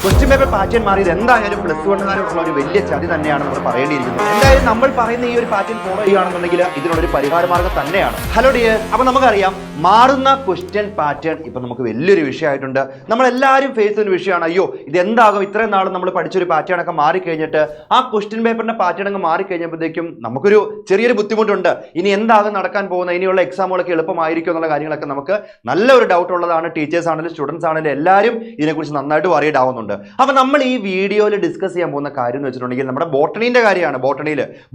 Question paper pattern മാറിയത് എന്തായാലും plus വണ്ണുകാർക്കുള്ള ഒരു വലിയ ചതി തന്നെയാണ് നമ്മൾ പറയേണ്ടിയിരിക്കുന്നത്. എന്തായാലും നമ്മൾ പറയുന്ന ഈ ഒരു പാറ്റേൺ ഫോളോ ചെയ്യുകയാണെന്നുണ്ടെങ്കിൽ ഇതിനുള്ളൊരു പരിഹാര മാർഗ്ഗം തന്നെയാണ്. ഹലോ ഡിയർ, അപ്പൊ നമുക്കറിയാം മാറുന്ന ക്വസ്റ്റ്യൻ പാറ്റേൺ ഇപ്പൊ നമുക്ക് വലിയൊരു വിഷയമായിട്ടുണ്ട്. നമ്മളെല്ലാവരും ഫേസ് ചെയ്യുന്ന വിഷയമാണ്. അയ്യോ ഇതെന്താകും, ഇത്രയും നാളും നമ്മൾ പഠിച്ചൊരു പാറ്റേൺ ഒക്കെ മാറിക്കഴിഞ്ഞിട്ട് ആ ക്വസ്റ്റ്യൻ പേപ്പറിന്റെ പാറ്റേൺ അങ്ങ് മാറിക്കഴിഞ്ഞപ്പോഴത്തേക്കും നമുക്കൊരു ചെറിയൊരു ബുദ്ധിമുട്ടുണ്ട്. ഇനി എന്താകും നടക്കാൻ പോകുന്ന, ഇനിയുള്ള എക്സാമുകളൊക്കെ എളുപ്പമായിരിക്കും എന്നുള്ള കാര്യങ്ങളൊക്കെ നമുക്ക് നല്ലൊരു ഡൗട്ട് ഉള്ളതാണ്. ടീച്ചേഴ്സ് ആണെങ്കിലും സ്റ്റുഡൻസ് ആണെങ്കിലും എല്ലാവരും ഇതിനെക്കുറിച്ച് നന്നായിട്ട് വറീഡ് ആവുന്നുണ്ട്. അപ്പൊ നമ്മൾ ഈ വീഡിയോയിൽ ഡിസ്കസ് ചെയ്യാൻ പോകുന്ന കാര്യം എന്ന് വെച്ചിട്ടുണ്ടെങ്കിൽ നമ്മുടെ ബോട്ടണീന്റെ കാര്യമാണ്.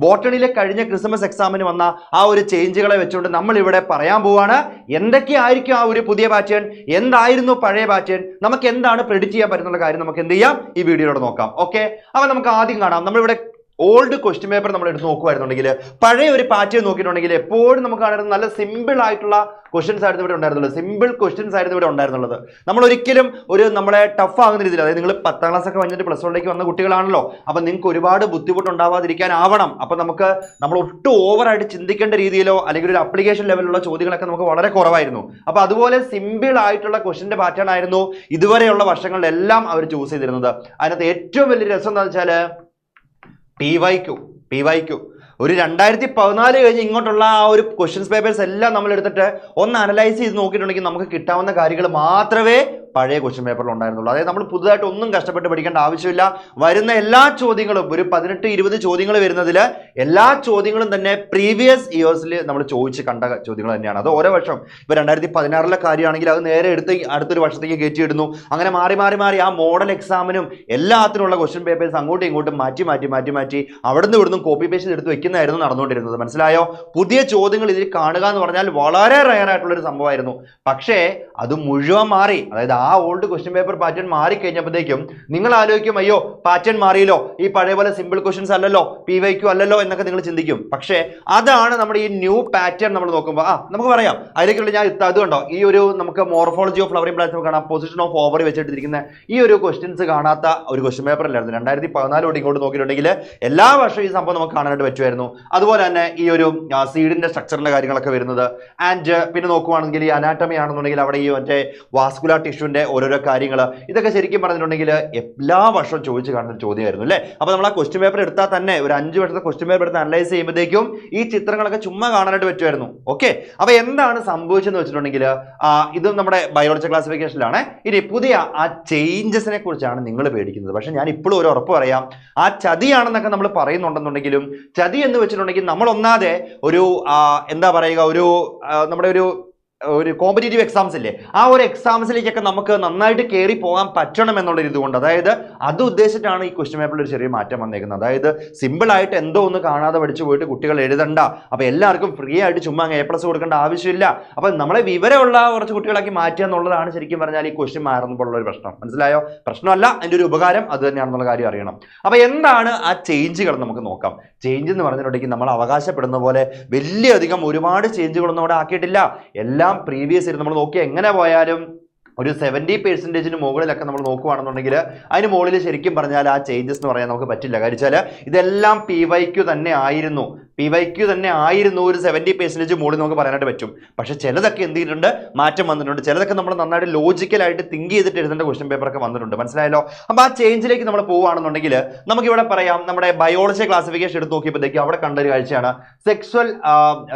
ബോട്ടണിയിലെ കഴിഞ്ഞ ക്രിസ്മസ് എക്സാമിന് വന്ന ആ ഒരു ചേഞ്ചുകളെ വെച്ചുകൊണ്ട് നമ്മൾ ഇവിടെ പറയാൻ പോവാണ് എന്തൊക്കെയായിരിക്കും ആ ഒരു പുതിയ പാറ്റേൺ, എന്തായിരുന്നു പഴയ പാറ്റേൺ, നമുക്ക് എന്താണ് പ്രെഡിക്റ്റ് ചെയ്യാൻ പറ്റുന്ന കാര്യം നമുക്ക് എന്ത് ചെയ്യാം ഈ വീഡിയോയിലൂടെ നോക്കാം. ഓക്കെ, അപ്പൊ നമുക്ക് ആദ്യം കാണാം. നമ്മളിവിടെ ഓൾഡ് ക്വസ്റ്റ്യൻ പേപ്പർ നമ്മൾ എടുത്ത് നോക്കുവായിരുന്നുണ്ടെങ്കിൽ പഴയ ഒരു പാറ്റേൺ നോക്കിയിട്ടുണ്ടെങ്കിൽ എപ്പോഴും നമുക്ക് കാണുന്നത് നല്ല സിമ്പിൾ ആയിട്ടുള്ള ക്വസ്റ്റ്യൻസ് ആയിരുന്നു ഇവിടെ ഉണ്ടായിരുന്നുള്ളത്. സിമ്പിൾ ക്വസ്റ്റ്യൻസ് ആയിരുന്നു ഇവിടെ ഉണ്ടായിരുന്നുള്ളത്. നമ്മൾ ഒരിക്കലും ഒരു നമ്മളെ ടഫ് ആകുന്ന രീതിയിൽ, അതായത് നിങ്ങൾ 10ാം ക്ലാസ് ഒക്കെ കഴിഞ്ഞിട്ട് പ്ലസ് വണ്ണിലേക്ക് വന്ന കുട്ടികളാണല്ലോ, അപ്പൊ നിങ്ങൾക്ക് ഒരുപാട് ബുദ്ധിമുട്ടുണ്ടാവാതിരിക്കാനാവണം. അപ്പൊ നമ്മൾ ഒട്ടും ഓവറായിട്ട് ചിന്തിക്കേണ്ട രീതിയിലോ അല്ലെങ്കിൽ ഒരു അപ്ലിക്കേഷൻ ലെവലിലുള്ള ചോദ്യങ്ങളൊക്കെ നമുക്ക് വളരെ കുറവായിരുന്നു. അപ്പൊ അതുപോലെ സിമ്പിൾ ആയിട്ടുള്ള ക്വസ്റ്റ്യന്റെ പാറ്റേൺ ആയിരുന്നു ഇതുവരെയുള്ള വർഷങ്ങളിലെല്ലാം അവർ ചൂസ് ചെയ്തിരുന്നത്. അതിനകത്ത് ഏറ്റവും വലിയ രസം എന്താ വെച്ചാൽ PYQ ഒരു 2014 കഴിഞ്ഞ് ഇങ്ങോട്ടുള്ള ആ ഒരു ക്വസ്റ്റ്യൻസ് പേപ്പേഴ്സ് എല്ലാം നമ്മൾ എടുത്തിട്ട് ഒന്ന് അനലൈസ് ചെയ്ത് നോക്കിയിട്ടുണ്ടെങ്കിൽ നമുക്ക് കിട്ടാവുന്ന കാര്യങ്ങൾ മാത്രമേ പഴയ ക്വസ്റ്റ്യൻ പേപ്പറിൽ ഉണ്ടായിരുന്നുള്ളൂ. അതായത് നമ്മൾ പുതുതായിട്ട് ഒന്നും കഷ്ടപ്പെട്ട് പഠിക്കേണ്ട ആവശ്യമില്ല. വരുന്ന എല്ലാ ചോദ്യങ്ങളും ഒരു 18-20 ചോദ്യങ്ങൾ വരുന്നതിൽ എല്ലാ ചോദ്യങ്ങളും തന്നെ പ്രീവിയസ് ഇയേഴ്സിൽ നമ്മൾ ചോദിച്ച് കണ്ട ചോദ്യങ്ങൾ തന്നെയാണ്. അത് ഓരോ വർഷം ഇപ്പോൾ 2016 കാര്യമാണെങ്കിൽ അത് നേരെ എടുത്ത് അടുത്തൊരു വർഷത്തേക്ക് കയറ്റിയിടുന്നു. അങ്ങനെ മാറി മാറി മാറി ആ മോഡൽ എക്സാമിനും എല്ലാത്തിനുള്ള ക്വസ്റ്റ്യൻ പേപ്പേഴ്സ് അങ്ങോട്ടും ഇങ്ങോട്ടും മാറ്റി അവിടുന്ന് ഇവിടുന്ന് കോപ്പി പേസ്റ്റ് എടുത്ത് വെക്കുന്നതായിരുന്നു നടന്നുകൊണ്ടിരുന്നത്. മനസ്സിലായോ? പുതിയ ചോദ്യങ്ങൾ ഇതിൽ കാണുക എന്ന് പറഞ്ഞാൽ വളരെ റയർ ആയിട്ടുള്ളൊരു സംഭവമായിരുന്നു. പക്ഷേ അത് മുഴുവൻ മാറി. അതായത് ആ ഓൾഡ് ക്വസ്റ്റ്യൻ പേപ്പർ പാറ്റേൺ മാറി കഴിഞ്ഞപ്പോഴത്തേക്കും നിങ്ങൾ ആലോചിക്കും, അയ്യോ പാറ്റേൺ മാറിയല്ലോ, ഈ പഴയ പോലെ സിമ്പിൾ ക്വസ്റ്റ്യൻസ് അല്ലല്ലോ, PYQ അല്ലല്ലോ എന്നൊക്കെ നിങ്ങൾ ചിന്തിക്കും. പക്ഷേ അതാണ് നമ്മുടെ ഈ ന്യൂ പാറ്റേൺ നമ്മൾ നോക്കുമ്പോൾ നമുക്ക് പറയാം. അതിലേക്കുള്ള ഞാൻ അത് കണ്ടോ, ഈ ഒരു നമുക്ക് മോർഫോളജി ഓഫ് ഫ്ലവറിംഗ് പ്ലാന്റ്സ് കാണാം, പൊസിഷൻ ഓഫ് ഓവറി വെച്ചിട്ടിരിക്കുന്ന ഈ ഒരു ക്വസ്റ്റ്യൻസ് കാണാത്ത ഒരു ക്വസ്റ്റ്യൻ പേപ്പർ അല്ലായിരുന്നു. 2014 തൊട്ട് ഇങ്ങോട്ട് നോക്കിയിട്ടുണ്ടെങ്കിൽ എല്ലാ വർഷവും ഈ സംഭവം നമുക്ക് കാണാനായിട്ട് പറ്റുമായിരുന്നു. അതുപോലെ തന്നെ ഈ ഒരു സീഡിന്റെ സ്ട്രക്ചറിന്റെ കാര്യങ്ങളൊക്കെ വരുന്നത്. ആൻഡ് പിന്നെ നോക്കുവാണെങ്കിൽ ഈ അനാറ്റമി ആണെന്നുണ്ടെങ്കിൽ അവിടെ ഈ മറ്റേ വാസ്കുലാർ ടിഷ്യൂന്റെ ഓരോരോ കാര്യങ്ങൾ, ഇതൊക്കെ ശരിക്കും പറഞ്ഞിട്ടുണ്ടെങ്കിൽ എല്ലാ വർഷവും ചോദിച്ചു കാണുന്ന ഒരു ചോദ്യമായിരുന്നു അല്ലേ. അപ്പൊ നമ്മൾ ആ ക്വസ്റ്റ്യൻ പേപ്പർ എടുത്താൽ തന്നെ ഒരു 5 വർഷത്തെ ക്വസ്റ്റ്യൻ പേപ്പർ എടുത്ത് അനലൈസ് ചെയ്യുമ്പോഴത്തേക്കും ഈ ചിത്രങ്ങളൊക്കെ ചുമ്മാ കാണാനായിട്ട് പറ്റുമായിരുന്നു. ഓക്കെ, അപ്പൊ എന്താണ് സംഭവിച്ചെന്ന് വെച്ചിട്ടുണ്ടെങ്കിൽ ഇതും നമ്മുടെ ബയോളജി ക്ലാസിഫിക്കേഷനിലാണ്. ഇനി പുതിയ ആ ചേഞ്ചസിനെ കുറിച്ചാണ് നിങ്ങൾ പേടിക്കുന്നത്. പക്ഷെ ഞാൻ ഇപ്പോഴും ഒരു ഉറപ്പ് പറയാം, ആ ചതിയാണെന്നൊക്കെ നമ്മൾ പറയുന്നുണ്ടെന്നുണ്ടെങ്കിലും ചതി എന്ന് വെച്ചിട്ടുണ്ടെങ്കിൽ നമ്മൾ ഒന്നാതെ ഒരു എന്താ പറയുക, നമ്മുടെ ഒരു കോമ്പറ്റേറ്റീവ് എക്സാംസ് ഇല്ലേ, ആ ഒരു എക്സാംസിലേക്കൊക്കെ നമുക്ക് നന്നായിട്ട് കയറി പോകാൻ പറ്റണം എന്നുള്ള ഇതുകൊണ്ട്, അതായത് അത് ഉദ്ദേശിച്ചിട്ടാണ് ഈ ക്വസ്റ്റ്യൻ പേപ്പറിൽ ഒരു ചെറിയ മാറ്റം വന്നേക്കുന്നത്. അതായത് സിമ്പിൾ ആയിട്ട് എന്തോ ഒന്ന് കാണാതെ പഠിച്ചു പോയിട്ട് കുട്ടികൾ എഴുതണ്ട, അപ്പൊ എല്ലാവർക്കും ഫ്രീ ആയിട്ട് ചുമ്മാ A+ കൊടുക്കേണ്ട ആവശ്യമില്ല, അപ്പൊ നമ്മളെ വിവരമുള്ള കുറച്ച് കുട്ടികളാക്കി മാറ്റുക എന്നുള്ളതാണ് ശരിക്കും പറഞ്ഞാൽ ഈ ക്വസ്റ്റ്യൻ മാറുമ്പോഴുള്ള ഒരു പ്രശ്നം. മനസ്സിലായോ? പ്രശ്നമല്ല, അതിൻ്റെ ഒരു ഉപകാരം അത് തന്നെയാണെന്നുള്ള കാര്യം അറിയണം. അപ്പൊ എന്താണ് ആ ചേഞ്ചുകൾ നമുക്ക് നോക്കാം. ചേഞ്ച് എന്ന് പറഞ്ഞിട്ടുണ്ടെങ്കിൽ നമ്മൾ അവകാശപ്പെടുന്ന പോലെ വലിയധികം ഒരുപാട് ചേഞ്ചുകളൊന്നും അവിടെ ആക്കിയിട്ടില്ല. എല്ലാം പ്രീവിയസ് ആയിട്ട് നമ്മൾ നോക്കി എങ്ങനെ പോയാലും ഒരു 70% മുകളിലൊക്കെ നമ്മൾ നോക്കുകയാണെന്നുണ്ടെങ്കിൽ അതിന് മുകളിൽ ശരിക്കും പറഞ്ഞാൽ ആ ചേഞ്ചസ് എന്ന് പറയാൻ നമുക്ക് പറ്റില്ല. കാര്യം വെച്ചാൽ ഇതെല്ലാം PYQ തന്നെ ആയിരുന്നു. ഒരു 70% മുകളിൽ നമുക്ക് പറയാനായിട്ട് പറ്റും. പക്ഷെ ചിലതൊക്കെ എന്ത് ചെയ്തിട്ടുണ്ട്, മാറ്റം വന്നിട്ടുണ്ട്. ചിലതൊക്കെ നമ്മൾ നന്നായിട്ട് ലോജിക്കലായിട്ട് തിങ്ക് ചെയ്തിട്ട് എഴുതേണ്ട ക്വസ്റ്റ്യൻ പേപ്പറൊക്കെ വന്നിട്ടുണ്ട്. മനസ്സിലായല്ലോ? അപ്പോൾ ആ ചേഞ്ചിലേക്ക് നമ്മൾ പോവുകയാണെന്നുണ്ടെങ്കിൽ നമുക്കിവിടെ പറയാം, നമ്മുടെ ബയോളജി ക്ലാസിഫിക്കേഷൻ എടുത്ത് നോക്കിയപ്പോഴത്തേക്കും അവിടെ കണ്ടൊരു കാഴ്ചയാണ് sexual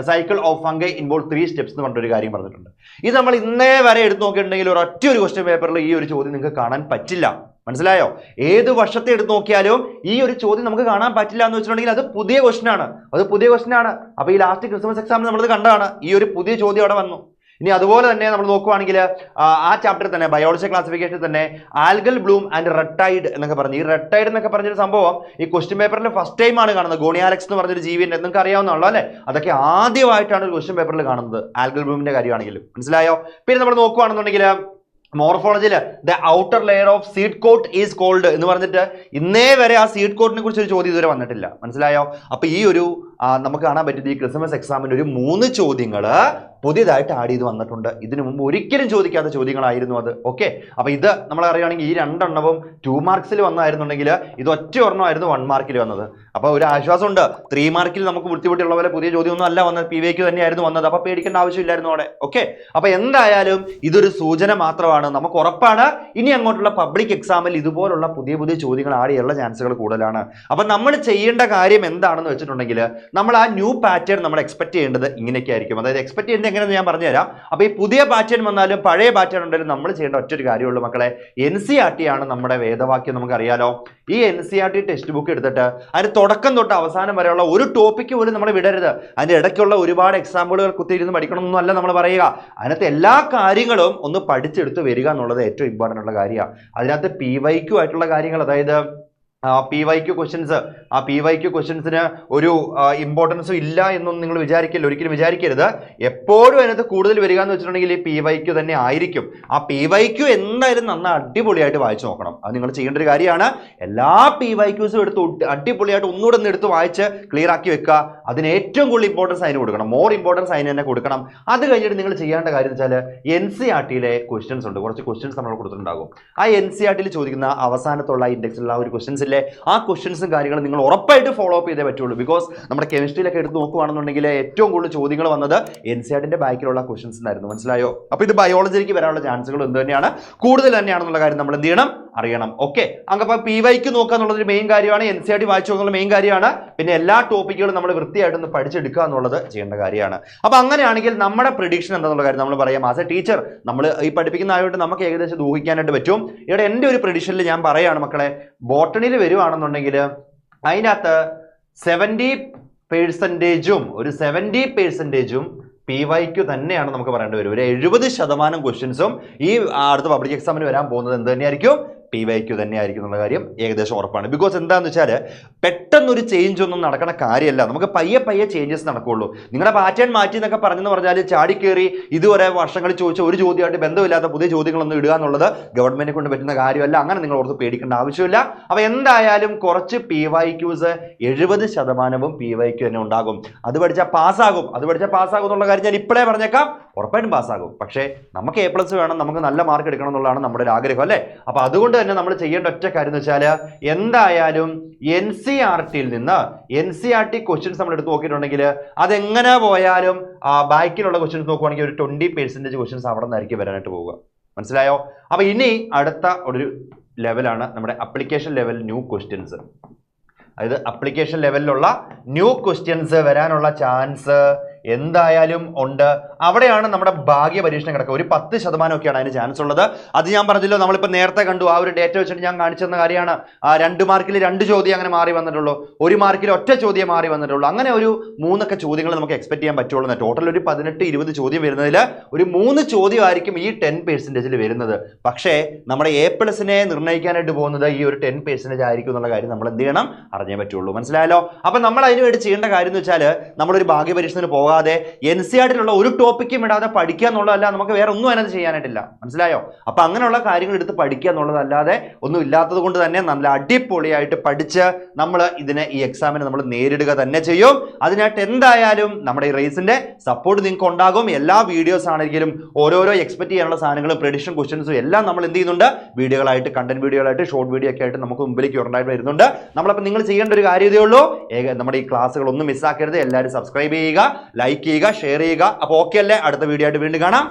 cycle of fungi involve 3 steps എന്ന് പറഞ്ഞൊരു കാര്യം പറഞ്ഞിട്ടുണ്ട്. ഇത് നമ്മൾ ഇന്നേ വരെ എടുത്ത് നോക്കിയിട്ടുണ്ടെങ്കിൽ ഒരൊറ്റ ഒരു ക്വസ്റ്റ്യൻ പേപ്പറിൽ ഈ ഒരു ചോദ്യം നിങ്ങൾക്ക് കാണാൻ പറ്റില്ല. മനസ്സിലായോ? ഏത് വർഷത്തെ എടുത്ത് നോക്കിയാലും ഈ ഒരു ചോദ്യം നമുക്ക് കാണാൻ പറ്റില്ല എന്ന് വെച്ചിട്ടുണ്ടെങ്കിൽ അത് പുതിയ ക്വസ്റ്റ്യൻ ആണ്. അപ്പൊ ഈ ലാസ്റ്റ് ക്രിസ്മസ് എക്സാമിന് നമ്മളത് കണ്ടതാണ്, ഈ ഒരു പുതിയ ചോദ്യം അവിടെ വന്നു. ഇനി അതുപോലെ തന്നെ നമ്മൾ നോക്കുവാണെങ്കിൽ ആ ചാപ്റ്റർ തന്നെ ബയോളജി ക്ലാസിഫിക്കേഷൻ തന്നെ ആൽഗൽ ബ്ലൂം ആൻഡ് റെട്ടൈഡ് എന്നൊക്കെ പറഞ്ഞു. ഈ റെട്ടൈഡ് എന്നൊക്കെ പറഞ്ഞൊരു സംഭവം ഈ ക്വസ്റ്റ്യൻ പേപ്പറിൽ ഫസ്റ്റ് ടൈം ആണ് കാണുന്നത്. ഗോണിയാലക്സ് എന്ന് പറഞ്ഞൊരു ജീവിയുണ്ട്, നിങ്ങൾക്ക് അറിയാവുന്നതാണല്ലോ അല്ലെ. അതൊക്കെ ആദ്യമായിട്ടാണ് ഒരു ക്വസ്റ്റ്യൻ പേപ്പറിൽ കാണുന്നത്, ആൽഗൽ ബ്ലൂമിന്റെ കാര്യമാണെങ്കിലും. മനസ്സിലായോ? പിന്നെ നമ്മൾ നോക്കുവാണെന്നുണ്ടെങ്കിൽ മോർഫോളജിയിൽ the outer layer of seed coat is called എന്ന് പറഞ്ഞിട്ട് ഇന്നേ വരെ ആ സീഡ് കോട്ടിനെ കുറിച്ച് ഒരു ചോദ്യം ഇതുവരെ വന്നിട്ടില്ല. മനസ്സിലായോ? അപ്പൊ ഈ ഒരു നമുക്ക് കാണാൻ പറ്റിയത് ഈ ക്രിസ്മസ് എക്സാമിന് ഒരു 3 ചോദ്യങ്ങൾ പുതിയതായിട്ട് ആഡ് ചെയ്ത് വന്നിട്ടുണ്ട്. ഇതിനു മുമ്പ് ഒരിക്കലും ചോദിക്കാത്ത ചോദ്യങ്ങളായിരുന്നു അത്. ഓക്കെ, അപ്പൊ ഇത് നമ്മൾ അറിയുകയാണെങ്കിൽ ഈ 2 എണ്ണവും 2 മാർക്സിൽ വന്നായിരുന്നുണ്ടെങ്കിൽ ഇത് ഒറ്റ ഒരെണ്ണമായിരുന്നു 1 മാർക്കിൽ വന്നത്. അപ്പൊ ഒരു ആശ്വാസമുണ്ട്, 3 മാർക്കിൽ നമുക്ക് ബുദ്ധിമുട്ടുള്ള പോലെ പുതിയ ചോദ്യമൊന്നും അല്ല വന്നത്, PYQ തന്നെയായിരുന്നു വന്നത്. അപ്പൊ പേടിക്കേണ്ട ആവശ്യമില്ലായിരുന്നു അവിടെ. ഓക്കെ, അപ്പൊ എന്തായാലും ഇതൊരു സൂചന മാത്രമാണ്. നമുക്ക് ഉറപ്പാണ് ഇനി അങ്ങോട്ടുള്ള പബ്ലിക് എക്സാമിൽ ഇതുപോലുള്ള പുതിയ പുതിയ ചോദ്യങ്ങൾ ആഡ് ചെയ്യാനുള്ള ചാൻസുകൾ കൂടുതലാണ്. അപ്പൊ നമ്മൾ ചെയ്യേണ്ട കാര്യം എന്താണെന്ന് വെച്ചിട്ടുണ്ടെങ്കിൽ നമ്മൾ ആ ന്യൂ പാറ്റേൺ നമ്മൾ എക്സ്പെക്ട് ചെയ്യേണ്ടത് ഇങ്ങനെയൊക്കെ ആയിരിക്കും. അതായത് എക്സ്പെക്ട് ചെയ്യുന്നത് എങ്ങനെയെന്ന് ഞാൻ പറഞ്ഞുതരാം. അപ്പൊ ഈ പുതിയ പാറ്റേൺ വന്നാലും പഴയ പാറ്റേൺ ഉണ്ടെങ്കിലും നമ്മൾ ചെയ്യേണ്ട ഒറ്റൊരു കാര്യമുള്ളൂ മക്കളെ, NCERT ആണ് നമ്മുടെ വേദവാക്യം. നമുക്കറിയാലോ, ഈ NCERT ടെക്സ്റ്റ് ബുക്ക് എടുത്തിട്ട് അതിന് തുടക്കം തൊട്ട് അവസാനം വരെയുള്ള ഒരു ടോപ്പിക്ക് പോലും നമ്മൾ വിടരുത്. അതിന്റെ ഇടയ്ക്കുള്ള ഒരുപാട് എക്സാമ്പിളുകൾ കുത്തിയിരുന്ന് പഠിക്കണമെന്നൊന്നും അല്ല നമ്മൾ പറയുക. അതിനകത്ത് എല്ലാ കാര്യങ്ങളും ഒന്ന് പഠിച്ചെടുത്ത് വരിക എന്നുള്ളത് ഏറ്റവും ഇമ്പോർട്ടൻ്റ് ഉള്ള കാര്യമാണ്. അതിനകത്ത് PYQ ആയിട്ടുള്ള കാര്യങ്ങൾ, അതായത് PYQ ക്വസ്റ്റ്യൻസ്, ആ PYQ ക്വസ്റ്റ്യൻസിന് ഒരു ഇമ്പോർട്ടൻസും ഇല്ല എന്നൊന്നും നിങ്ങൾ വിചാരിക്കില്ല, ഒരിക്കലും വിചാരിക്കരുത്. എപ്പോഴും അതിനകത്ത് കൂടുതൽ വരിക എന്ന് വെച്ചിട്ടുണ്ടെങ്കിൽ ഈ PYQ തന്നെ ആയിരിക്കും. ആ PYQ എന്തായാലും നന്നായി അടിപൊളിയായിട്ട് വായിച്ചു നോക്കണം. അത് നിങ്ങൾ ചെയ്യേണ്ട ഒരു കാര്യമാണ്. എല്ലാ PYQസും എടുത്ത് അടിപൊളിയായിട്ട് ഒന്നുകൂടെ ഒന്ന് എടുത്ത് വായിച്ച് ക്ലിയർ ആക്കി വെക്കുക. അതിന് ഏറ്റവും കൂടുതൽ ഇമ്പോർട്ടൻസ് അതിന് കൊടുക്കണം, മോർ ഇമ്പോർട്ടൻസ് അതിന് തന്നെ കൊടുക്കണം. അത് കഴിഞ്ഞിട്ട് നിങ്ങൾ ചെയ്യേണ്ട കാര്യം എന്ന് വെച്ചാൽ NCERTയിലെ ക്വസ്റ്റ്യൻസ് ഉണ്ട്, കുറച്ച് ക്വസ്റ്റ്യൻസ് നമ്മൾ കൊടുത്തിട്ടുണ്ടാകും. ആ NCERTയിൽ ചോദിക്കുന്ന അവസാനത്തുള്ള ഇൻഡെക്സിലുള്ള ഒരു ക്വസ്റ്റ്യൻസ് ഇല്ലേ, ആ ക്വസ്റ്റ്യൻസും കാര്യങ്ങളും നിങ്ങൾ ഉറപ്പായിട്ട് ഫോളോ അപ്പ് ചെയ്തേ പറ്റുള്ളൂ. ബിക്കോസ് നമ്മുടെ കെമിസ്ട്രിയിലൊക്കെ എടുത്ത് നോക്കുകയാണെന്നുണ്ടെങ്കിൽ ഏറ്റവും കൂടുതൽ ചോദ്യങ്ങൾ വന്നത് NCERTന്റെ ബാക്കിലുള്ള ക്വസ്റ്റ്യൻസ് ആയിരുന്നു. മനസ്സിലായോ? അപ്പൊ ഇത് ബയോളജിക്ക് വരാനുള്ള ചാൻസുകൾ എന്ത് തന്നെയാണ്, കൂടുതൽ തന്നെയാണെന്നുള്ള കാര്യം നമ്മൾ എന്ത് ചെയ്യണം, അറിയണം. ഓക്കെ, അങ്ങനെ PYQ നോക്കുക എന്നുള്ളത് ഒരു മെയിൻ കാര്യമാണ്, NCERT വായിച്ചു നോക്കുന്ന മെയിൻ കാര്യമാണ്. പിന്നെ എല്ലാ ടോപ്പിക്കുകളും നമ്മൾ വൃത്തിയായിട്ടൊന്ന് പഠിച്ചെടുക്കുക എന്നുള്ളത് ചെയ്യേണ്ട കാര്യമാണ്. അപ്പൊ അങ്ങനെയാണെങ്കിൽ നമ്മുടെ പ്രിഡിക്ഷൻ എന്താണെന്നുള്ള കാര്യം നമ്മൾ പറയാം. ആസ് എ ടീച്ചർ നമ്മൾ ഈ പഠിപ്പിക്കുന്ന ആയതുകൊണ്ട് നമുക്ക് ഏകദേശം ഊഹിക്കാനായിട്ട് പറ്റും. ഇവിടെ എൻ്റെ ഒരു പ്രിഡിക്ഷനിൽ ഞാൻ പറയാണ് മക്കളെ, ബോട്ടണിയിൽ വരുവാണെന്നുണ്ടെങ്കിൽ അതിനകത്ത് 70%, ഒരു 70% PYQ തന്നെയാണ് നമുക്ക് പറയേണ്ടി വരും. ഒരു 70% ക്വസ്റ്റ്യൻസും ഈ അടുത്ത പബ്ലിക് എക്സാമിന് വരാൻ പോകുന്നത് എന്ത് തന്നെയായിരിക്കും, PYQ തന്നെയായിരിക്കും എന്നുള്ള കാര്യം ഏകദേശം ഉറപ്പാണ്. ബിക്കോസ് എന്താണെന്ന് വെച്ചാൽ പെട്ടെന്നൊരു ചേഞ്ച് ഒന്നും നടക്കണ കാര്യമല്ല, നമുക്ക് പയ്യെ ചേഞ്ചസ് നടക്കുകയുള്ളൂ. നിങ്ങളുടെ പാറ്റേൺ മാറ്റി എന്നൊക്കെ പറഞ്ഞെന്ന് പറഞ്ഞാൽ ചാടിക്കേറി ഇതുവരെ വർഷങ്ങളിൽ ചോദിച്ച ഒരു ചോദ്യമായിട്ട് ബന്ധമില്ലാത്ത പുതിയ ചോദ്യങ്ങളൊന്നും ഇടുക എന്നുള്ളത് ഗവൺമെന്റിനെ കൊണ്ട് പറ്റുന്ന കാര്യമല്ല. അങ്ങനെ നിങ്ങൾ ഓർത്ത് പേടിക്കേണ്ട ആവശ്യമില്ല. അപ്പൊ എന്തായാലും കുറച്ച് PYQs 70% PYQ തന്നെ ഉണ്ടാകും. അത് പഠിച്ചാൽ പാസ്സാകും എന്നുള്ള കാര്യം ഞാൻ ഇപ്പോഴേ പറഞ്ഞേക്കാം, ഉറപ്പായിട്ടും പാസ്സാകും. പക്ഷേ നമുക്ക് A+ വേണം, നമുക്ക് നല്ല മാർക്ക് എടുക്കണം എന്നുള്ളതാണ് നമ്മുടെ ഒരു ആഗ്രഹം അല്ലേ. അപ്പൊ അതുകൊണ്ട് തന്നെ നമ്മൾ ചെയ്യേണ്ട ഒറ്റ കാര്യം എന്ന് വെച്ചാൽ എന്തായാലും NCERTയിൽ നിന്ന് NCERT ക്വസ്റ്റ്യൻസ് നമ്മൾ എടുത്ത് നോക്കിയിട്ടുണ്ടെങ്കിൽ അതെങ്ങനെ പോയാലും ബാക്കിലുള്ള ക്വസ്റ്റ്യൻസ് നോക്കുവാണെങ്കിൽ ഒരു 20% ക്വസ്റ്റ്യൻസ് അവിടെ നിന്നായിരിക്കും വരാനായിട്ട് പോവുക. മനസ്സിലായോ? അപ്പൊ ഇനി അടുത്ത ഒരു ലെവലാണ് നമ്മുടെ അപ്ലിക്കേഷൻ ലെവൽ ന്യൂ ക്വസ്റ്റ്യൻസ്. അതായത് അപ്ലിക്കേഷൻ ലെവലിലുള്ള ന്യൂ ക്വസ്റ്റ്യൻസ് വരാനുള്ള ചാൻസ് എന്തായാലും ഉണ്ട്. അവിടെയാണ് നമ്മുടെ ഭാഗ്യ പരീക്ഷണം കിടക്കുക. ഒരു 10% അതിന് ചാൻസ് ഉള്ളത്. അത് ഞാൻ പറഞ്ഞല്ലോ, നമ്മളിപ്പോൾ നേരത്തെ കണ്ടു, ആ ഒരു ഡേറ്റ വെച്ചിട്ട് ഞാൻ കാണിച്ചു തന്ന കാര്യമാണ്. 2 മാർക്കിൽ 2 ചോദ്യം അങ്ങനെ മാറി വന്നിട്ടുള്ളൂ, 1 മാർക്കിൽ ഒറ്റ ചോദ്യം മാറി വന്നിട്ടുള്ളൂ. അങ്ങനെ ഒരു 3 ചോദ്യങ്ങൾ നമുക്ക് എക്സ്പെക്ട് ചെയ്യാൻ പറ്റുള്ളൂ. ടോട്ടൽ ഒരു 18-20 ചോദ്യം വരുന്നതിൽ ഒരു 3 ചോദ്യമായിരിക്കും ഈ 10% വരുന്നത്. പക്ഷേ നമ്മുടെ A+നെ നിർണ്ണയിക്കാനായിട്ട് പോകുന്നത് ഈ ഒരു 10% ആയിരിക്കും എന്നുള്ള കാര്യം നമ്മൾ എന്ത് ചെയ്യണം, അറിഞ്ഞേ പറ്റുള്ളൂ. മനസ്സിലായല്ലോ? അപ്പൊ നമ്മൾ അതിന് വേണ്ടി ചെയ്യേണ്ട കാര്യം എന്ന് വെച്ചാൽ നമ്മളൊരു ഭാഗ്യ പരീക്ഷണത്തിന് പോകാതെ NCERTയിലുള്ള ഒരു ടോപ്പിക്കും ഇടാതെ പഠിക്കുക എന്നുള്ളതല്ല, നമുക്ക് വേറെ ഒന്നും അതിനകത്ത് ചെയ്യാനായിട്ടില്ല. മനസ്സിലായോ? അപ്പൊ അങ്ങനെയുള്ള കാര്യങ്ങൾ എടുത്ത് പഠിക്കുക എന്നുള്ളതല്ലാതെ ഒന്നും ഇല്ലാത്തത് കൊണ്ട് തന്നെ നല്ല അടിപൊളിയായിട്ട് പഠിച്ച് നമ്മൾ ഈ എക്സാമിനെ നമ്മൾ നേരിടുക തന്നെ ചെയ്യും. അതിനായിട്ട് എന്തായാലും നമ്മുടെ ഈ റേസിന്റെ സപ്പോർട്ട് നിങ്ങൾക്ക് ഉണ്ടാകും. എല്ലാ വീഡിയോസ് ആണെങ്കിലും ഓരോരോ എക്സ്പെക്ട് ചെയ്യാനുള്ള സാധനങ്ങളും പ്രെഡിക്ഷൻ ക്വസ്റ്റ്യൻസും എല്ലാം നമ്മൾ എന്ത് ചെയ്യുന്നുണ്ട്, വീഡിയോകളായിട്ട്, കണ്ടന്റ് വീഡിയോകളായിട്ട്, ഷോർട്ട് വീഡിയോ ഒക്കെ ആയിട്ട് നമുക്ക് മുമ്പിലേക്ക് ഉണ്ടായിട്ട് വരുന്നുണ്ട്. നമ്മളപ്പോൾ നിങ്ങൾ ചെയ്യേണ്ട ഒരു കാര്യം ഇതേ ഉള്ളൂ, നമ്മുടെ ഈ ക്ലാസ്സുകൾ ഒന്നും മിസ്സാക്കരുത്. എല്ലാവരും സബ്സ്ക്രൈബ് ചെയ്യുക, ലൈക്ക് ചെയ്യുക, ഷെയർ ചെയ്യുക. അപ്പോൾ ഓക്കെ അല്ലേ? അടുത്ത വീഡിയോ ആയിട്ട് വീണ്ടും കാണാം.